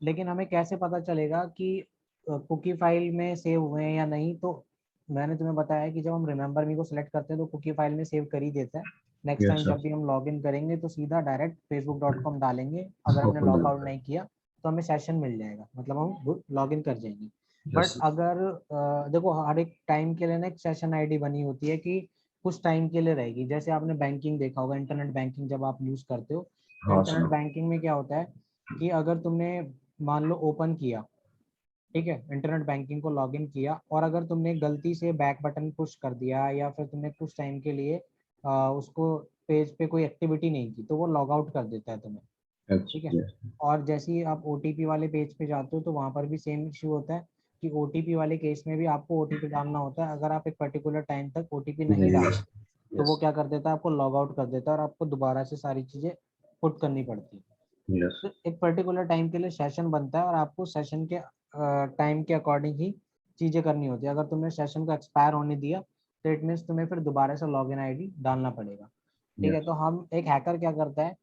लेकिन हमें कैसे पता चलेगा कि कुकी फाइल में सेव हुए हैं या नहीं? तो मैंने तुम्हें बताया कि जब हम रिमेंबर मी को सिलेक्ट करते हैं तो कुकी फाइल में सेव कर ही देता है। Next yes time sir. जब भी हम लॉग इन करेंगे तो सीधा डायरेक्ट facebook.com डालेंगे, अगर हमने ओपन लॉग आउट रहता है। नहीं किया तो हमें सेशन मिल जाएगा, मतलब हम लॉग इन कर जाएंगे। यस बट अगर देखो हर एक टाइम के लिए ना एक सेशन आईडी बनी होती है कि कुछ टाइम के लिए रहेगी। जैसे आपने बैंकिंग देखा होगा, इंटरनेट बैंकिंग जब आप यूज करते हो तो हाँ इंटरनेट सर। बैंकिंग में क्या होता है कि अगर तुमने मान लो ओपन किया, ठीक है, इंटरनेट बैंकिंग को लॉगिन किया, और अगर तुमने गलती से बैक बटन पुश कर दिया या फिर तुमने कुछ टाइम के लिए उसको पेज पे कोई एक्टिविटी नहीं की तो वो लॉग आउट कर देता है तुम्हें। ठीक है। अच्छा। और जैसे ही आप ओटीपी वाले पेज पे जाते हो तो वहां पर भी सेम इश्यू होता है कि ओटीपी वाले केस में भी आपको ओटीपी डालना होता है। अगर आप एक पर्टिकुलर टाइम तक ओटीपी नहीं नहीं। डाले तो यस। वो क्या कर देता है, आपको लॉग आउट कर देता है और आपको दोबारा से सारी चीजें पुट करनी पड़ती है। यस। तो एक पर्टिकुलर टाइम के लिए सेशन बनता है और आपको सेशन के टाइम के अकॉर्डिंग ही चीजें करनी होती है। अगर तुमने सेशन को एक्सपायर होने दिया तो इट मीन्स तुम्हें फिर दोबारा से लॉग इन आईडी डालना पड़ेगा। ठीक है। यस। तो हम एक हैकर क्या करता है,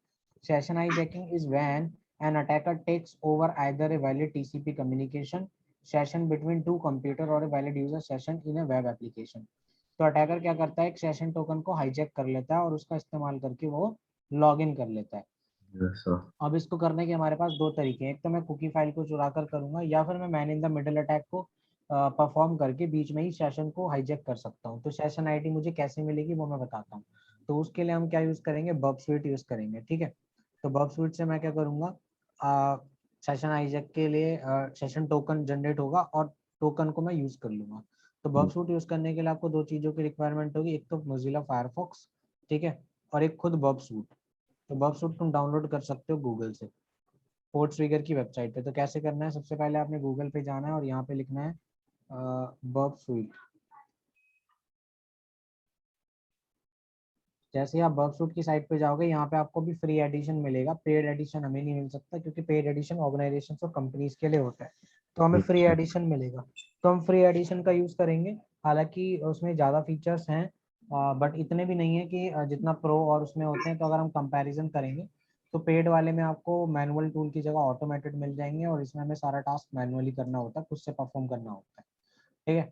session hijacking is when an attacker takes over either a valid TCP communication session between two computer और a valid user session in a web application. तो अटैकर क्या करता है, एक सेशन टोकन को हाईजैक कर लेता है और उसका इस्तेमाल करके वो लॉग इन कर लेता है। Yes sir. अब इसको करने के हमारे पास दो तरीके हैं, एक तो मैं कुकी फाइल को चुरा कर करूंगा या फिर मैं man in the middle attack को परफॉर्म करके बीच में ही सेशन को हाईजैक कर सकता हूँ। तो सेशन आईडी मुझे कैसे मिलेगी वो मैं बताता हूँ। तो उसके लिए हम क्या यूज करेंगे, बर्ब स्वीट यूज करेंगे। ठीक है। तो बर्ब स्वीट से मैं क्या करूंगा, सेशन हाईजैक के लिए सेशन टोकन जनरेट होगा और टोकन को मैं यूज कर लूंगा। तो बर्ब स्वीट यूज करने के लिए आपको दो चीजों की रिक्वायरमेंट होगी, एक तो मोजिला फायरफॉक्स, ठीक है, और एक खुद बर्ब सूट। तो बर्ब सूट तुम डाउनलोड कर सकते हो गूगल से, फोर्ट ट्रिगर की वेबसाइट पे। तो कैसे करना है, सबसे पहले आपने गूगल पे जाना है और यहाँ पे लिखना है बर्ब सूट। जैसे ही आप बर्ब सूट की साइट पे जाओगे यहाँ पे आपको भी फ्री एडिशन मिलेगा, पेड एडिशन हमें नहीं मिल सकता क्योंकि पेड एडिशन ऑर्गेनाइजेशन और कंपनीज के लिए होता है। तो हमें फ्री अच्छा। एडिशन मिलेगा, तो हम फ्री एडिशन का यूज करेंगे। हालांकि उसमें ज़्यादा फीचर्स हैं बट इतने भी नहीं है कि जितना प्रो और उसमें होते हैं। तो अगर हम कंपैरिजन करेंगे तो पेड वाले में आपको मैनुअल टूल की जगह ऑटोमेटेड मिल जाएंगे और इसमें हमें सारा टास्क मैनुअली करना होता है, खुद से परफॉर्म करना होता है। ठीक है।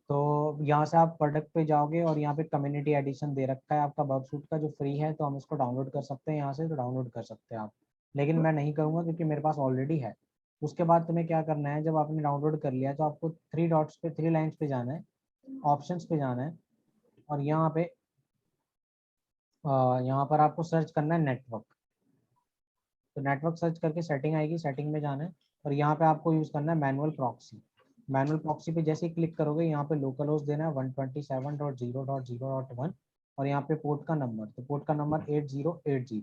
तो यहाँ से आप प्रोडक्ट पे जाओगे और यहाँ पे कम्युनिटी एडिशन दे रखा है आपका बर्ब सूट का जो फ्री है, तो हम इसको डाउनलोड कर सकते हैं यहाँ से, तो डाउनलोड कर सकते हैं आप। लेकिन मैं नहीं करूँगा क्योंकि मेरे पास ऑलरेडी है। उसके बाद तुम्हें क्या करना है, जब आपने डाउनलोड कर लिया तो आपको थ्री डॉट्स पे, थ्री लाइन्स पे जाना है, ऑप्शंस पे जाना है और यहाँ पर आपको सर्च करना है नेटवर्क। तो नेटवर्क सर्च करके सेटिंग आएगी, सेटिंग में जाना है और यहाँ पे आपको यूज़ करना है मैनुअल प्रॉक्सी। मैनुअल प्रॉक्सी पे जैसे ही क्लिक करोगे यहाँ पे लोकल होस्ट देना है 127.0.0.1 और यहाँ पे पोर्ट का नंबर, तो पोर्ट का नंबर 8080।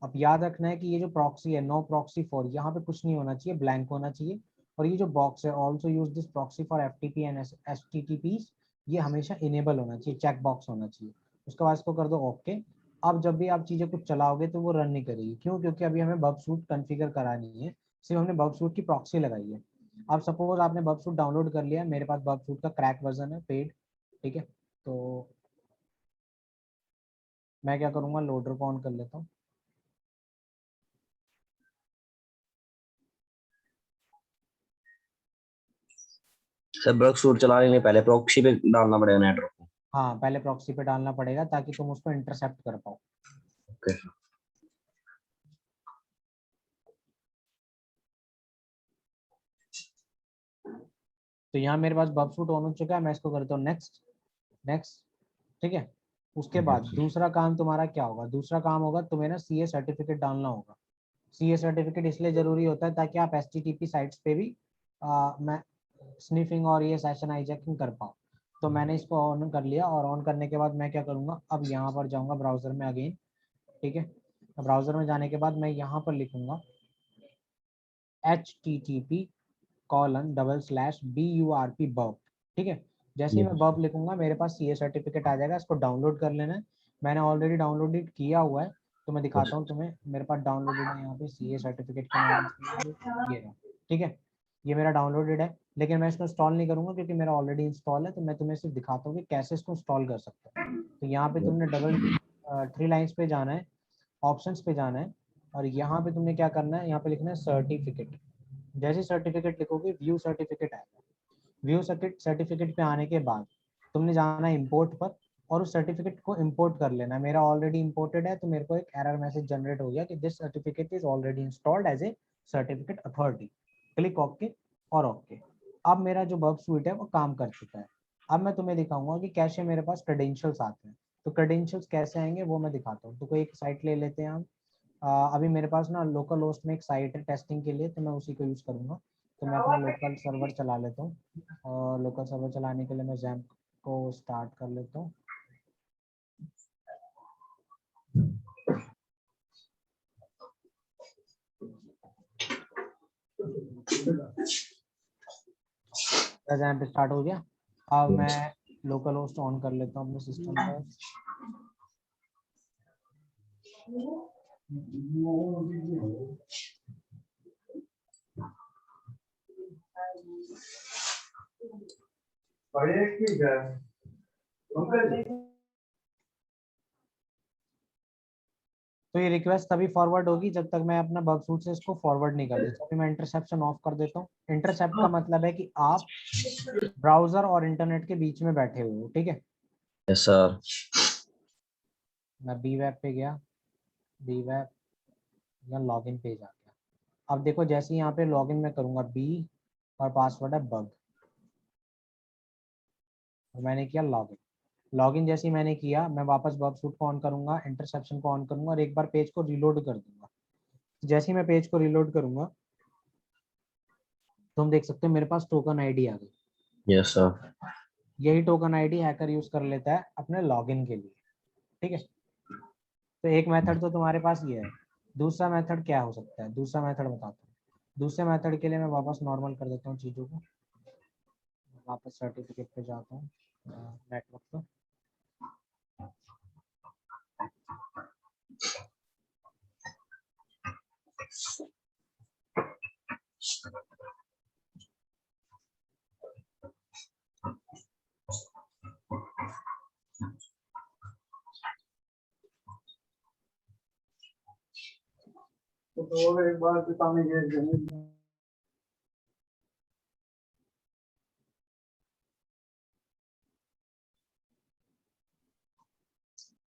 अब याद रखना है कि ये जो प्रॉक्सी है, नो प्रॉक्सी फॉर, यहाँ पे कुछ नहीं होना चाहिए, ब्लैंक होना चाहिए। और ये जो बॉक्स है, also use this proxy for FTP and HTTPS, ये हमेशा इनेबल होना चाहिए, चेक बॉक्स होना चाहिए। उसके बाद इसको कर दो ओके। अब जब भी आप चीजें कुछ चलाओगे तो वो रन नहीं करेगी, क्यों? क्योंकि अभी हमें बग सूट कॉन्फ़िगर करानी है, सिर्फ हमने बग सूट की प्रॉक्सी लगाई है। अब सपोज आपने बग सूट डाउनलोड कर लिया, मेरे पास बग सूट का क्रैक वर्जन है पेड। ठीक है। तो मैं क्या करूंगा, लोडर को ऑन कर लेता हूँ। सर बर्क सूट चलाने के लिए पहले प्रॉक्सी पे डालना पड़ेगा नेटवर्क को। हाँ, पहले प्रॉक्सी पे डालना पड़ेगा ताकि तुम उसको इंटरसेप्ट कर पाओ। ओके। तो यहाँ मेरे पास बग सूट ऑन हो चुका है, मैं इसको करता हूँ नेक्स्ट, नेक्स्ट। ठीक है। उसके बाद यस। दूसरा काम तुम्हारा क्या होगा, दूसरा काम होगा तुम्हें ना सीए सर्टिफिकेट डालना होगा। सीए सर्टिफिकेट इसलिए जरूरी होता है ताकि आप एचटीटीपी साइट्स पे भी मैं स्निफिंग और ये सेशन हाईजैकिंग कर पाऊँ। तो मैंने इसको ऑन कर लिया और ऑन करने के बाद मैं क्या करूँगा, अब यहाँ पर जाऊँगा ब्राउजर में अगेन। ठीक है। ब्राउजर में जाने के बाद मैं यहाँ पर लिखूंगा http://burp burp। ठीक है। जैसे ही मैं यस। बर्प लिखूंगा मेरे पास सीए सर्टिफिकेट आ जाएगा, इसको डाउनलोड कर लेना है। मैंने ऑलरेडी डाउनलोडेड किया हुआ है, तो मैं दिखाता हूँ तुम्हें। मेरे पास डाउनलोडेड है यहाँ पे सीए सर्टिफिकेट के नाम से ये रहा। ठीक है। ये मेरा डाउनलोडेड है, लेकिन मैं इसको इंस्टॉल नहीं करूंगा क्योंकि मेरा ऑलरेडी इंस्टॉल है। तो मैं तुम्हें सिर्फ दिखाता हूँ कि कैसे इसको इंस्टॉल कर सकते हैं। तो यहाँ पे तुमने डबल थ्री लाइन्स पे जाना है, ऑप्शंस पे जाना है और यहाँ पे तुमने क्या करना है, यहाँ पे लिखना है सर्टिफिकेट। जैसे सर्टिफिकेट लिखोगे व्यू सर्टिफिकेट आएगा। व्यू सर्टिफिकेट पे आने के बाद तुमने जाना है इंपोर्ट पर और उस सर्टिफिकेट को इंपोर्ट कर लेना। मेरा ऑलरेडी इंपोर्टेड है तो मेरे को एक एरर मैसेज जनरेट हो गया कि this certificate is already installed as a certificate authority. Click okay और ओके। अब मेरा जो वर्क सूट है वो काम कर चुका है। अब मैं तुम्हें दिखाऊंगा कि कैसे मेरे पास क्रेडेंशियल्स आते हैं। तो क्रेडेंशियल्स कैसे आएंगे वो मैं दिखाता हूँ। तो कोई एक साइट ले लेते हैं हम। अभी मेरे पास ना लोकल होस्ट में एक साइट है टेस्टिंग के लिए, तो मैं उसी को यूज़ करूँगा। तो मैं अपना लोकल सर्वर चला लेता हूँ। और लोकल सर्वर चलाने के लिए मैं जैम्प को स्टार्ट कर लेता हूँ। जैम्प स्टार्ट हो गया। अब मैं लोकल होस्ट ऑन कर लेता हूँ अपने सिस्टम पर। तो ये रिक्वेस्ट तभी फॉरवर्ड होगी जब तक मैं अपना बग सूट से इसको फॉरवर्ड नहीं कर देता। अभी मैं इंटरसेप्शन ऑफ कर देता हूँ। इंटरसेप्ट का मतलब है कि आप ब्राउजर और इंटरनेट के बीच में बैठे हुए हो, ठीक है। Yes sir. मैं बी वेब पे गया, बी वेब या लॉगिन पेज आ गया। अब देखो जैसे यहाँ पे लॉगिन मैं करूँगा बी और पासवर्ड है बग, और मैंने किया लॉगिन। लॉगिन जैसे ही मैंने किया मैं वापस बग सूट को ऑन करूंगा, इंटरसेप्शन को ऑन करूंगा और एक बार पेज को रिलोड कर दूंगा। जैसे ही मैं पेज को रिलोड करूंगा तो हम देख सकते हैं मेरे पास टोकन आईडी आ गई। Yes sir. यही टोकन आईडी हैकर यूज कर लेता है अपने लॉगिन के लिए, ठीक है। तो एक मेथड तो तुम्हारे पास ये है। दूसरा मेथड क्या हो सकता है, दूसरा मेथड बताता हूँ। दूसरे मेथड के लिए मैं वापस नॉर्मल कर देता हूँ चीज़ों को। वापस सर्टिफिकेट पे जाता हूँ, नेटवर्क पे। तो एक बार तो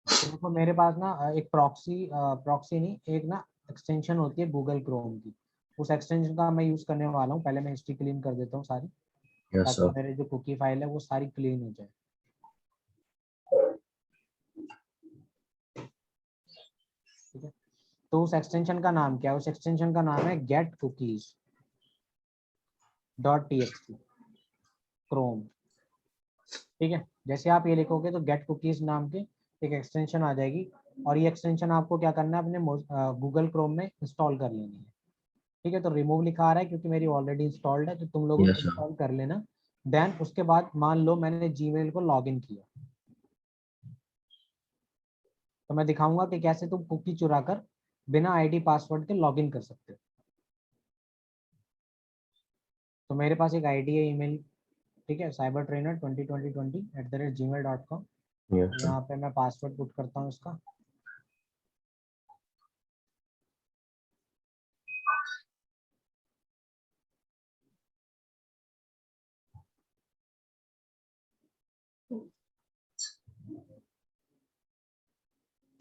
देखो मेरे पास ना एक प्रॉक्सी नहीं, एक ना एक्सटेंशन होती है गूगल क्रोम की। उस एक्सटेंशन का मैं यूज करने वाला हूँ। पहले मैं हिस्ट्री क्लीन कर देता हूँ सारी, यस ताकि सर। मेरे जो कुकी फाइल है वो सारी क्लीन हो जाए, ठीक है। तो उस एक्सटेंशन का नाम क्या है, उस एक्सटेंशन का नाम है get cookies dot TXT Chrome, ठीक है। जैसे आप ये लिखोगे तो गेट कुकीज नाम के एक एक्सटेंशन आ जाएगी। और ये एक्सटेंशन आपको क्या करना है, अपने गूगल क्रोम में इंस्टॉल कर लेनी है, ठीक है। तो रिमूव लिखा आ रहा है क्योंकि मेरी ऑलरेडी इंस्टॉल्ड है, तो तुम लोग यस सर। इंस्टॉल कर लेना। देन उसके बाद मान लो मैंने जीमेल को लॉगिन किया, तो मैं दिखाऊंगा कि कैसे तुम कुकी चुरा कर बिना आईडी पासवर्ड के लॉगिन कर सकते हो। तो मेरे पास एक आईडी है ईमेल, ठीक है, cybertrainer202020@gmail.com। Yes sir. यहाँ पे मैं पासवर्ड पुट करता हूँ इसका।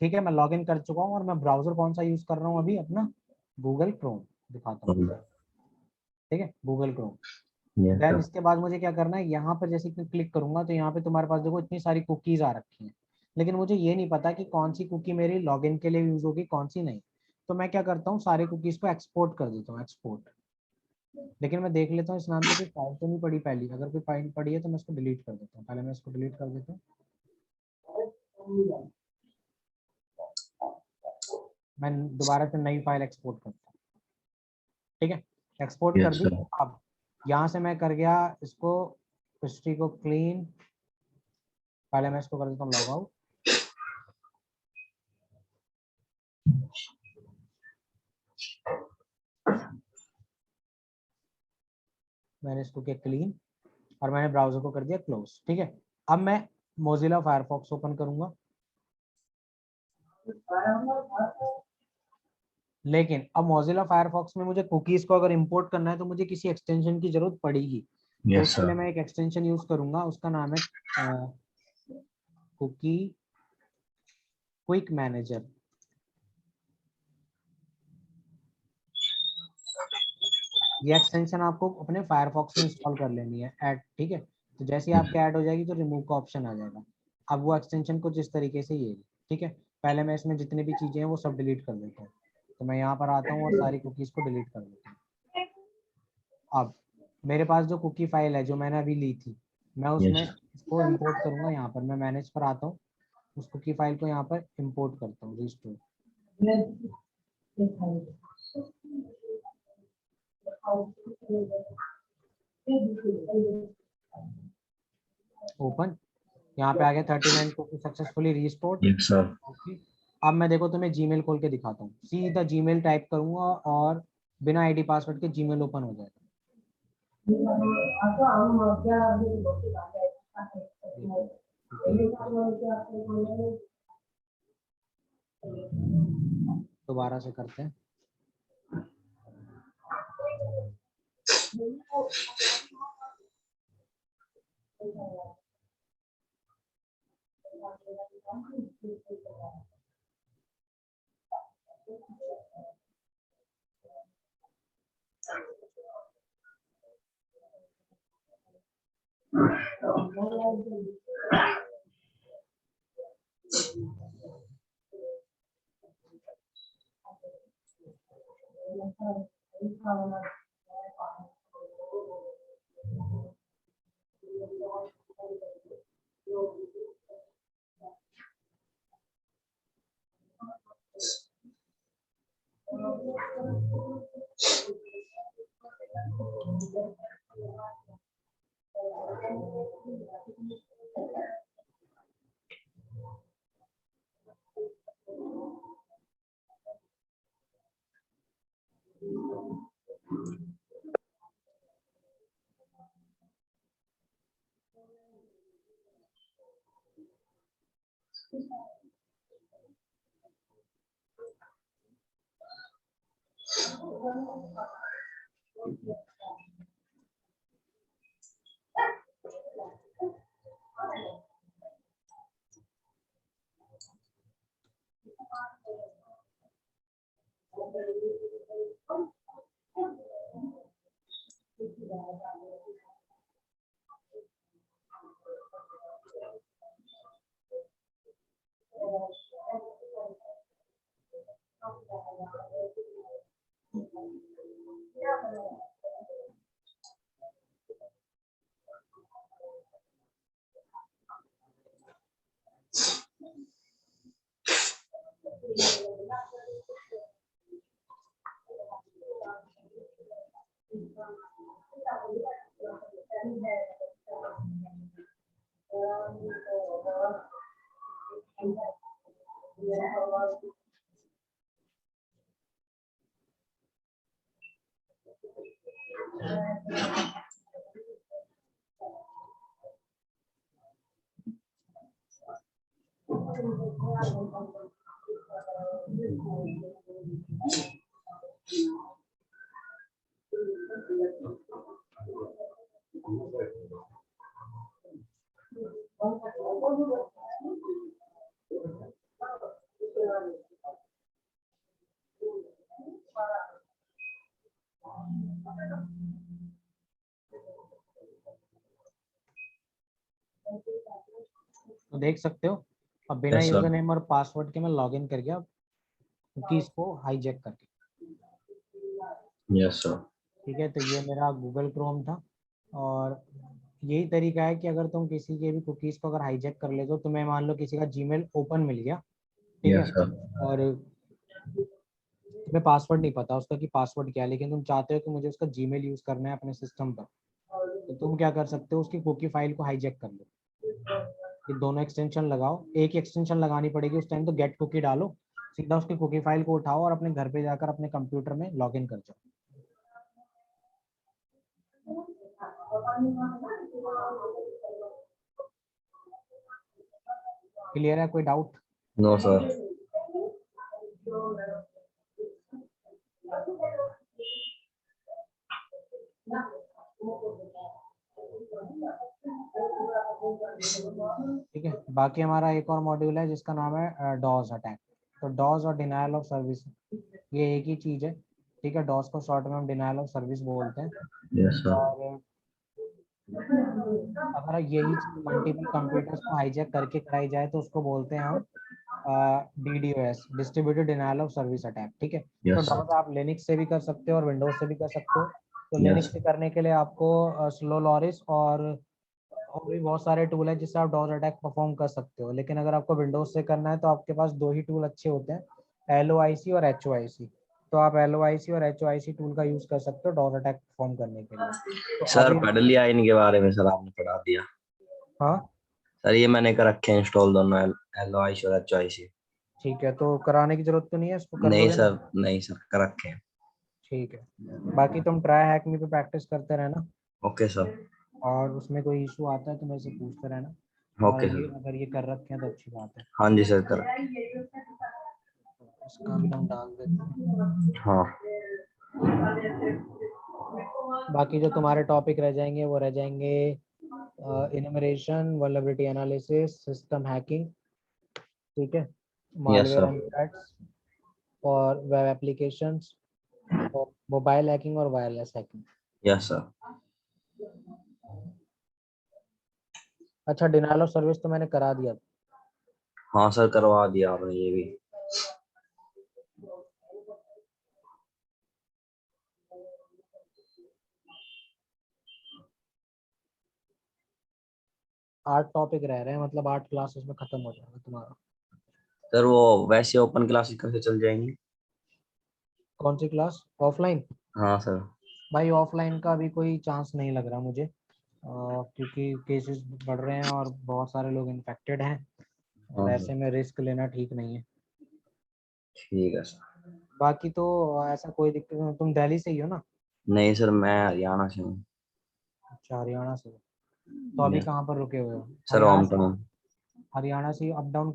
ठीक है, मैं लॉगिन कर चुका हूँ और मैं ब्राउजर कौन सा यूज कर रहा हूँ अभी, अपना गूगल क्रोम दिखाता हूँ, ठीक है, Google Chrome. Yes then sir. इसके बाद मुझे क्या करना है, यहाँ पर जैसे कि क्लिक करूंगा तो यहाँ पे तुम्हारे पास देखो इतनी सारी कुकीज आ रखी हैं, लेकिन मुझे ये नहीं पता कि कौन सी कुकी मेरी लॉगिन के लिए यूज होगी, कौन सी नहीं। तो मैं क्या करता हूँ, सारे कुकीज को एक्सपोर्ट कर देता हूँ, एक्सपोर्ट। लेकिन मैं देख लेता हूँ इस नाम से कोई फाइल तो नहीं पड़ी पहली। अगर कोई फाइल पड़ी है तो मैं इसको डिलीट कर देता हूँ। पहले मैं इसको डिलीट कर देता हूँ। मैं दोबारा से नई फाइल एक्सपोर्ट करता हूँ, ठीक है। एक्सपोर्ट कर यस दी। सर। अब यहाँ से मैं कर गया इसको, हिस्ट्री को क्लीन। पहले मैं इसको कर देता हूँ लॉग आउट। मैंने इसको किया क्लीन और मैंने ब्राउजर को कर दिया क्लोज, ठीक है। अब मैं मोजिला फायरफॉक्स ओपन करूंगा। लेकिन अब मोजिला फायरफॉक्स में मुझे कुकीज को अगर इंपोर्ट करना है तो मुझे किसी एक्सटेंशन की जरूरत पड़ेगी। तो यस उसके लिए सर। मैं एक एक्सटेंशन यूज करूंगा, उसका नाम है कुकी क्विक मैनेजर। ये एक्सटेंशन आपको अपने फायरफॉक्स में इंस्टॉल कर लेनी है ऐड, ठीक है। तो जैसे ही आपके ऐड हो जाएगी तो रिमूव का ऑप्शन आ जाएगा। अब वो एक्सटेंशन कुछ इस तरीके से ये है, ठीक है। पहले मैं इसमें जितनी भी चीजें हैं वो सब डिलीट कर देता हूँ। तो मैं यहाँ पर आता हूँ और सारी कुकीज को डिलीट कर देता हूँ। अब मेरे पास जो कुकी फाइल है जो मैंने अभी ली थी, मैं उसमें यस इसको इंपोर्ट करूंगा। यहाँ पर मैं मैनेज पर आता हूँ, उस कुकी फाइल को यहाँ पर इंपोर्ट करता हूँ, रिस्टोर ओपन। यहाँ पे आ गया 39 cookie successfully restored. Yes sir. Okay. अब मैं देखो तुम्हें जीमेल खोल के दिखाता हूँ, सीधा जीमेल टाइप करूंगा और बिना आईडी पासवर्ड के जीमेल ओपन हो जाएगा। दोबारा से करते हैं। तो देख सकते हो अब बिना यस यूजर सर। नेम और पासवर्ड के मैं लॉग इन कर गया कुकीज को हाईजैक करके। Yes sir. ठीक है, तो ये मेरा गूगल क्रोम था। और यही तरीका है कि अगर तुम किसी के भी कुकीज को अगर हाईजैक कर लेते हो, तुम्हें मान लो किसी का जीमेल ओपन मिल गया, ठीक है, यस सर। और तुम्हें पासवर्ड नहीं पता उसका कि पासवर्ड क्या है, लेकिन तुम चाहते हो कि मुझे उसका जीमेल यूज करना है अपने सिस्टम पर, तो तुम क्या कर सकते हो, उसकी कुकी फाइल को हाईजैक कर लो। ये दोनों एक्सटेंशन लगाओ, एक ही एक्सटेंशन लगानी पड़ेगी उस टाइम, तो गेट कुकी डालो, सीधा उसकी कुकी फाइल को उठाओ और अपने घर पे जाकर अपने कंप्यूटर में लॉग इन कर जाओ। क्लियर है, कोई डाउट? No sir. ठीक है। बाकी हमारा एक और मॉड्यूल है जिसका नाम है डॉस अटैक। तो डॉस और डिनायल ऑफ सर्विस ये एक ही चीज़ है। ठीक है, डॉस को शॉर्ट में हम डिनायल ऑफ सर्विस बोलते हैं। Yes sir. और अगर यही चीज मल्टीपल कंप्यूटर्स को हाईजैक करके कराई जाए तो उसको बोलते हैं हम DDoS, distributed denial of service attack. ठीक है। तो यस डॉस आप लिनक्स से भी कर सकते हो और विंडोज से भी कर सकते हो। तो यस लिनक्स से करने के लिए आपको स्लो लॉरिस और भी बहुत सारे टूल हैं जिससे आप डॉस अटैक परफॉर्म कर सकते हो। लेकिन अगर आपको विंडोज से करना है तो आपके पास दो ही टूल अच्छे होते हैं, LOIC और HOIC। तो आप LOIC और HOIC टूल का यूज कर सकते हो डॉस अटैक परफॉर्म करने के लिए। तो सर, अभी पढ़ लिया इनके बारे में सर, आपने पढ़ा दिया। हाँ सर ये मैंने कर रखे हैं इंस्टॉल दोनों, LOI और HOIC। ठीक है, तो कराने की जरूरत तो नहीं है, इसको कर नहीं लोगे ना। सर, नहीं सर, कर रखे हैं। ठीक है। बाकी तुम ट्राई हैक मी पे प्रैक्टिस करते रहना, ओके सर। और उसमें कोई इशू आता है तो मेरे से पूछते रहना। और ओके ये सर। अगर ये कर रखे हैं तो अच्छी बात है। हाँ जी सर, कर। तो इसका भी हम डाल देते हैं। हाँ। बाकी जो तुम्हारे टॉपिक रह जाएंगे वो रह जाएंगे इनमरेशन, वल्नरेबिलिटी एनालिसिस, सिस्टम हैकिंग। ठीक है, yes malware sir. And threats, और वेब एप्लीकेशंस, और मोबाइल हैकिंग और वायरलेस हैकिंग। Yes sir. अच्छा, डिनायल ऑफ सर्विस तो मैंने करा दिया। हाँ सर, करवा दिया आपने ये भी। 8 टॉपिक रह रहे हैं, मतलब 8 क्लासेस में खत्म हो जाएगा तुम्हारा। सर वो वैसे ओपन क्लासेस कैसे चल जाएंगी? कौन सी क्लास? ऑफलाइन? हाँ सर। भाई ऑफलाइन का अभी कोई चांस नहीं लग रहा मुझे, क्योंकि केसेस बढ़ रहे हैं और बहुत सारे लोग इन्फेक्टेड हैं, और हाँ ऐसे सर। में रिस्क लेना ठीक नहीं है। ठीक है सर। बाकी तो ऐसा कोई दिक्कत नहीं। तुम दिल्ली से ही हो ना? नहीं सर, मैं हरियाणा से हूँ। अच्छा, हरियाणा से हो। तो अभी यस कहाँ पर रुके हुए हो? सर, हरियाणा होम से? टाउन। हरियाणा से अप डाउन